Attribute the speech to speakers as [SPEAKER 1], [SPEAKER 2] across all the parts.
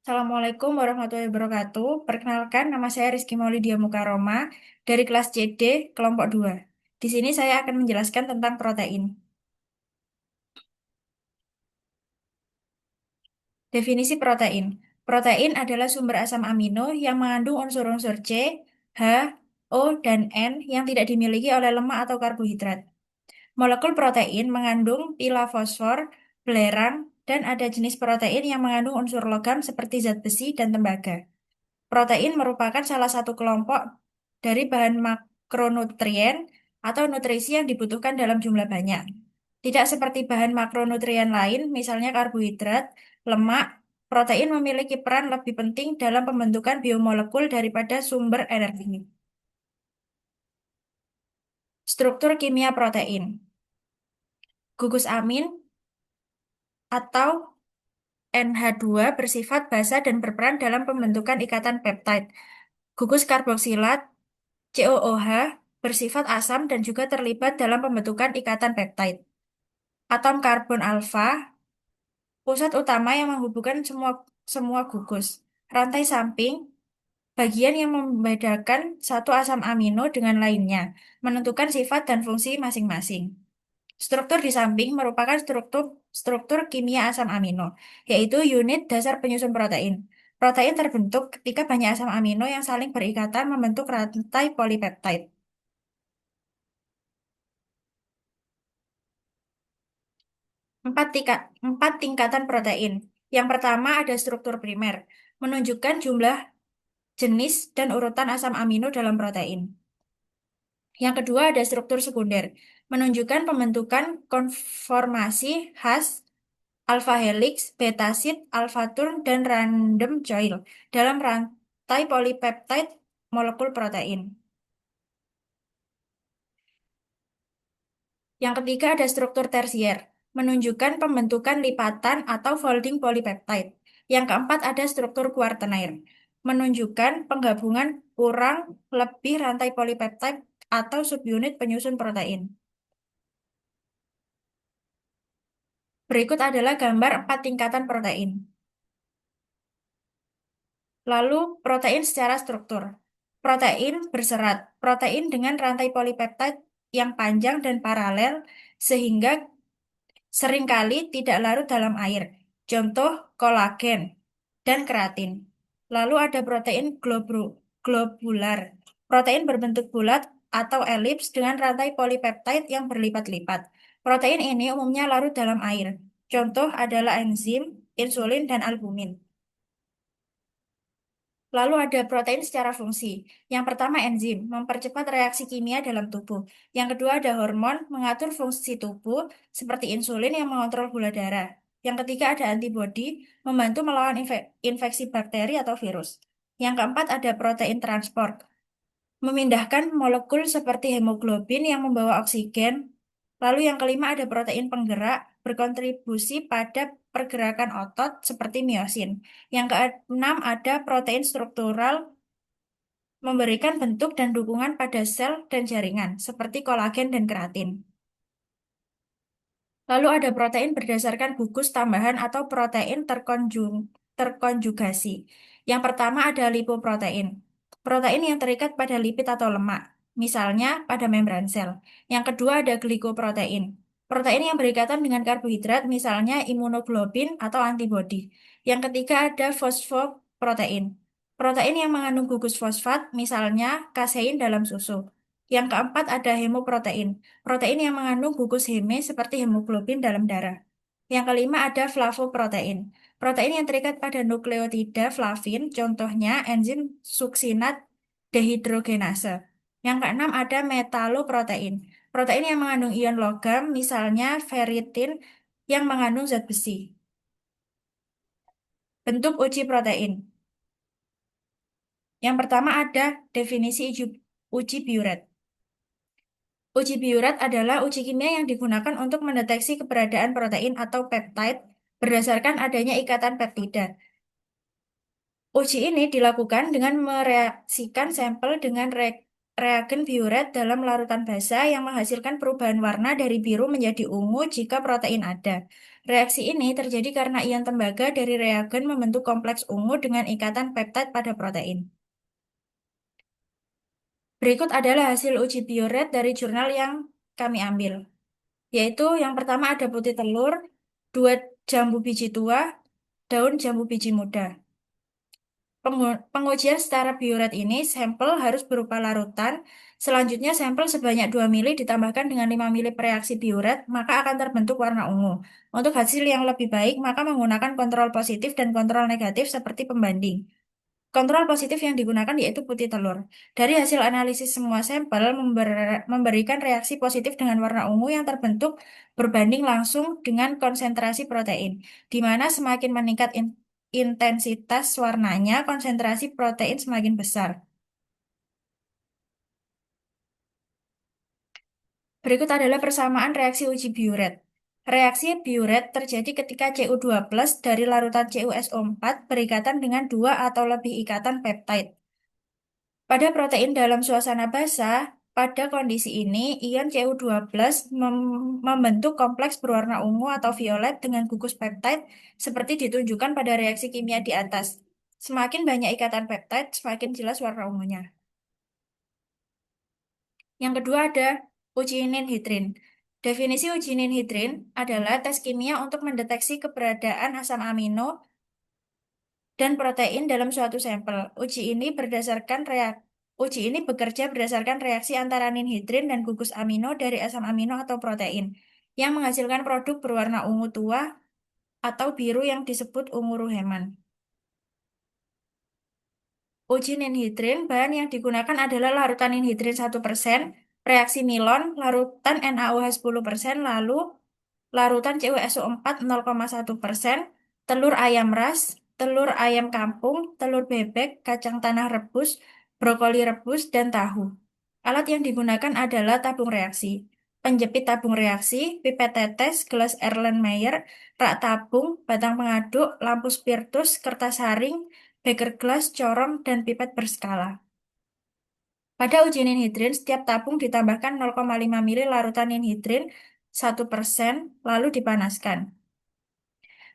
[SPEAKER 1] Assalamualaikum warahmatullahi wabarakatuh. Perkenalkan, nama saya Rizky Maulidia Mukaroma dari kelas CD kelompok 2. Di sini saya akan menjelaskan tentang protein. Definisi protein. Protein adalah sumber asam amino yang mengandung unsur-unsur C, H, O, dan N yang tidak dimiliki oleh lemak atau karbohidrat. Molekul protein mengandung pila fosfor, belerang, dan ada jenis protein yang mengandung unsur logam seperti zat besi dan tembaga. Protein merupakan salah satu kelompok dari bahan makronutrien atau nutrisi yang dibutuhkan dalam jumlah banyak. Tidak seperti bahan makronutrien lain, misalnya karbohidrat, lemak, protein memiliki peran lebih penting dalam pembentukan biomolekul daripada sumber energi. Struktur kimia protein. Gugus amin atau NH2 bersifat basa dan berperan dalam pembentukan ikatan peptide. Gugus karboksilat COOH bersifat asam dan juga terlibat dalam pembentukan ikatan peptide. Atom karbon alfa, pusat utama yang menghubungkan semua semua gugus. Rantai samping, bagian yang membedakan satu asam amino dengan lainnya, menentukan sifat dan fungsi masing-masing. Struktur di samping merupakan struktur struktur kimia asam amino, yaitu unit dasar penyusun protein. Protein terbentuk ketika banyak asam amino yang saling berikatan membentuk rantai polipeptide. Empat tingkatan protein. Yang pertama ada struktur primer, menunjukkan jumlah jenis dan urutan asam amino dalam protein. Yang kedua ada struktur sekunder, menunjukkan pembentukan konformasi khas alpha helix, beta sheet, alpha turn, dan random coil dalam rantai polipeptide molekul protein. Yang ketiga ada struktur tersier, menunjukkan pembentukan lipatan atau folding polipeptide. Yang keempat ada struktur kuartenair, menunjukkan penggabungan kurang lebih rantai polipeptide atau subunit penyusun protein. Berikut adalah gambar empat tingkatan protein. Lalu protein secara struktur. Protein berserat, protein dengan rantai polipeptide yang panjang dan paralel sehingga seringkali tidak larut dalam air. Contoh kolagen dan keratin. Lalu ada protein globular. Protein berbentuk bulat atau elips dengan rantai polipeptide yang berlipat-lipat. Protein ini umumnya larut dalam air. Contoh adalah enzim, insulin, dan albumin. Lalu ada protein secara fungsi. Yang pertama enzim, mempercepat reaksi kimia dalam tubuh. Yang kedua ada hormon, mengatur fungsi tubuh, seperti insulin yang mengontrol gula darah. Yang ketiga ada antibodi, membantu melawan infeksi bakteri atau virus. Yang keempat ada protein transport, memindahkan molekul seperti hemoglobin yang membawa oksigen. Lalu yang kelima ada protein penggerak, berkontribusi pada pergerakan otot seperti miosin. Yang keenam ada protein struktural, memberikan bentuk dan dukungan pada sel dan jaringan, seperti kolagen dan keratin. Lalu ada protein berdasarkan gugus tambahan atau protein terkonjugasi. Yang pertama ada lipoprotein. Protein yang terikat pada lipid atau lemak, misalnya pada membran sel. Yang kedua ada glikoprotein. Protein yang berikatan dengan karbohidrat, misalnya imunoglobin atau antibodi. Yang ketiga ada fosfoprotein. Protein yang mengandung gugus fosfat, misalnya kasein dalam susu. Yang keempat ada hemoprotein. Protein yang mengandung gugus heme seperti hemoglobin dalam darah. Yang kelima ada flavoprotein. Protein yang terikat pada nukleotida flavin, contohnya enzim suksinat dehidrogenase. Yang keenam ada metaloprotein. Protein yang mengandung ion logam, misalnya ferritin yang mengandung zat besi. Bentuk uji protein. Yang pertama ada definisi uji Biuret. Uji Biuret adalah uji kimia yang digunakan untuk mendeteksi keberadaan protein atau peptide berdasarkan adanya ikatan peptida. Uji ini dilakukan dengan mereaksikan sampel dengan reagen biuret dalam larutan basa yang menghasilkan perubahan warna dari biru menjadi ungu jika protein ada. Reaksi ini terjadi karena ion tembaga dari reagen membentuk kompleks ungu dengan ikatan peptide pada protein. Berikut adalah hasil uji biuret dari jurnal yang kami ambil, yaitu yang pertama ada putih telur, dua jambu biji tua, daun jambu biji muda. Pengujian secara biuret ini, sampel harus berupa larutan. Selanjutnya, sampel sebanyak 2 mili ditambahkan dengan 5 mili pereaksi biuret, maka akan terbentuk warna ungu. Untuk hasil yang lebih baik, maka menggunakan kontrol positif dan kontrol negatif seperti pembanding. Kontrol positif yang digunakan yaitu putih telur. Dari hasil analisis semua sampel memberikan reaksi positif dengan warna ungu yang terbentuk berbanding langsung dengan konsentrasi protein, di mana semakin meningkat intensitas warnanya, konsentrasi protein semakin besar. Berikut adalah persamaan reaksi uji biuret. Reaksi biuret terjadi ketika Cu2+ dari larutan CuSO4 berikatan dengan dua atau lebih ikatan peptide. Pada protein dalam suasana basah, pada kondisi ini, ion Cu2+ membentuk kompleks berwarna ungu atau violet dengan gugus peptide seperti ditunjukkan pada reaksi kimia di atas. Semakin banyak ikatan peptide, semakin jelas warna ungunya. Yang kedua ada uji ninhidrin. Definisi uji ninhidrin adalah tes kimia untuk mendeteksi keberadaan asam amino dan protein dalam suatu sampel. Uji ini bekerja berdasarkan reaksi antara ninhidrin dan gugus amino dari asam amino atau protein yang menghasilkan produk berwarna ungu tua atau biru yang disebut ungu Ruheman. Uji ninhidrin, bahan yang digunakan adalah larutan ninhidrin 1%, reaksi Milon, larutan NaOH 10%, lalu larutan CuSO4 0,1%, telur ayam ras, telur ayam kampung, telur bebek, kacang tanah rebus, brokoli rebus, dan tahu. Alat yang digunakan adalah tabung reaksi, penjepit tabung reaksi, pipet tetes, gelas Erlenmeyer, rak tabung, batang pengaduk, lampu spiritus, kertas haring, beker gelas, corong, dan pipet berskala. Pada uji ninhidrin, setiap tabung ditambahkan 0,5 mili larutan ninhidrin 1%, lalu dipanaskan.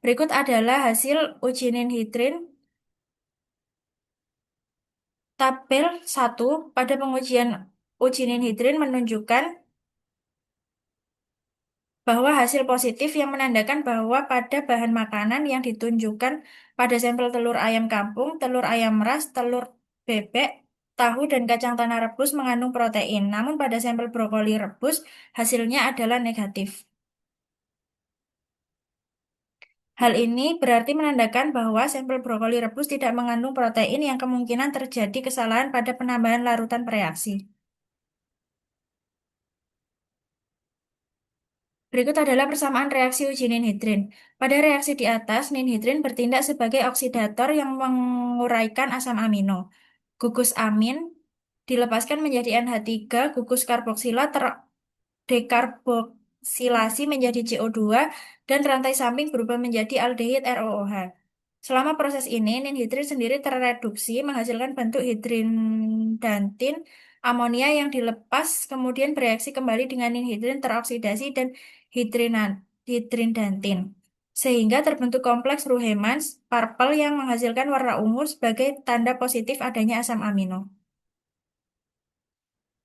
[SPEAKER 1] Berikut adalah hasil uji ninhidrin. Tabel 1 pada pengujian uji ninhidrin menunjukkan bahwa hasil positif yang menandakan bahwa pada bahan makanan yang ditunjukkan pada sampel telur ayam kampung, telur ayam ras, telur bebek, tahu, dan kacang tanah rebus mengandung protein. Namun pada sampel brokoli rebus, hasilnya adalah negatif. Hal ini berarti menandakan bahwa sampel brokoli rebus tidak mengandung protein yang kemungkinan terjadi kesalahan pada penambahan larutan bereaksi. Berikut adalah persamaan reaksi uji ninhidrin. Pada reaksi di atas, ninhidrin bertindak sebagai oksidator yang menguraikan asam amino. Gugus amin dilepaskan menjadi NH3, gugus karboksila dekarboksilasi menjadi CO2, dan rantai samping berubah menjadi aldehid ROOH. Selama proses ini, ninhidrin sendiri terreduksi menghasilkan bentuk hidrindantin amonia yang dilepas kemudian bereaksi kembali dengan ninhidrin teroksidasi dan hidrinan, hidrindantin. Sehingga terbentuk kompleks Ruhemans purple yang menghasilkan warna ungu sebagai tanda positif adanya asam amino.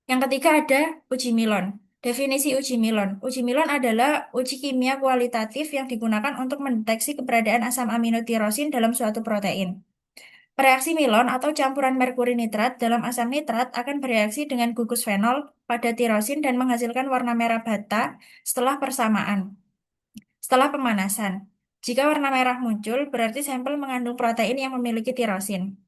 [SPEAKER 1] Yang ketiga ada uji Milon. Definisi uji Milon. Uji Milon adalah uji kimia kualitatif yang digunakan untuk mendeteksi keberadaan asam amino tirosin dalam suatu protein. Reaksi Milon atau campuran merkuri nitrat dalam asam nitrat akan bereaksi dengan gugus fenol pada tirosin dan menghasilkan warna merah bata setelah persamaan, setelah pemanasan. Jika warna merah muncul, berarti sampel mengandung protein yang memiliki tirosin.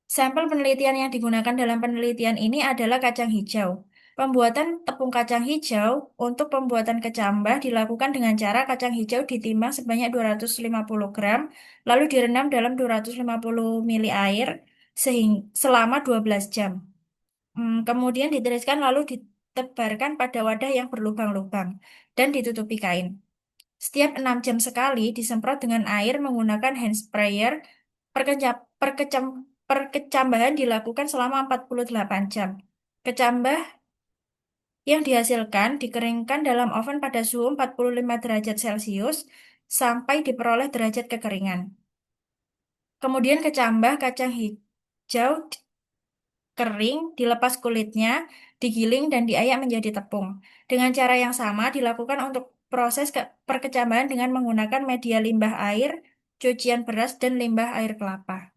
[SPEAKER 1] Sampel penelitian yang digunakan dalam penelitian ini adalah kacang hijau. Pembuatan tepung kacang hijau untuk pembuatan kecambah dilakukan dengan cara kacang hijau ditimbang sebanyak 250 gram, lalu direndam dalam 250 mili air selama 12 jam. Kemudian ditiriskan lalu ditebarkan pada wadah yang berlubang-lubang dan ditutupi kain. Setiap 6 jam sekali disemprot dengan air menggunakan hand sprayer. Perkecambahan dilakukan selama 48 jam. Kecambah yang dihasilkan dikeringkan dalam oven pada suhu 45 derajat Celcius sampai diperoleh derajat kekeringan. Kemudian kecambah kacang hijau kering, dilepas kulitnya, digiling dan diayak menjadi tepung. Dengan cara yang sama dilakukan untuk proses perkecambahan dengan menggunakan media limbah air, cucian beras, dan limbah air kelapa.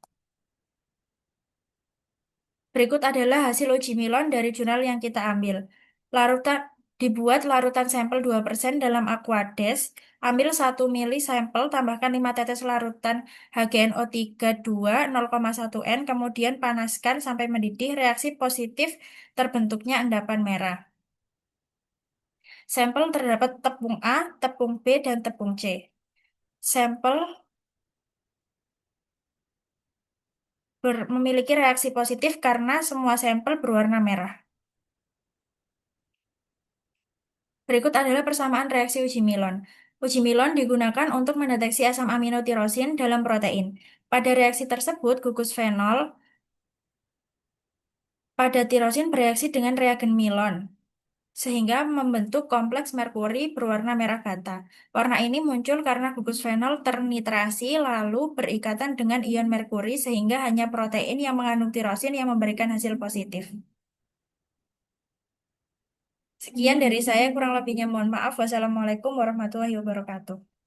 [SPEAKER 1] Berikut adalah hasil uji Milon dari jurnal yang kita ambil. Larutan dibuat larutan sampel 2% dalam Aquades. Ambil 1 mili sampel, tambahkan 5 tetes larutan HGNO3 0,1 N, kemudian panaskan sampai mendidih. Reaksi positif terbentuknya endapan merah. Sampel terdapat tepung A, tepung B, dan tepung C. Sampel memiliki reaksi positif karena semua sampel berwarna merah. Berikut adalah persamaan reaksi uji Milon. Uji Milon digunakan untuk mendeteksi asam amino tirosin dalam protein. Pada reaksi tersebut, gugus fenol pada tirosin bereaksi dengan reagen Milon, sehingga membentuk kompleks merkuri berwarna merah bata. Warna ini muncul karena gugus fenol ternitrasi lalu berikatan dengan ion merkuri, sehingga hanya protein yang mengandung tirosin yang memberikan hasil positif. Sekian dari saya, kurang lebihnya mohon maaf. Wassalamualaikum warahmatullahi wabarakatuh.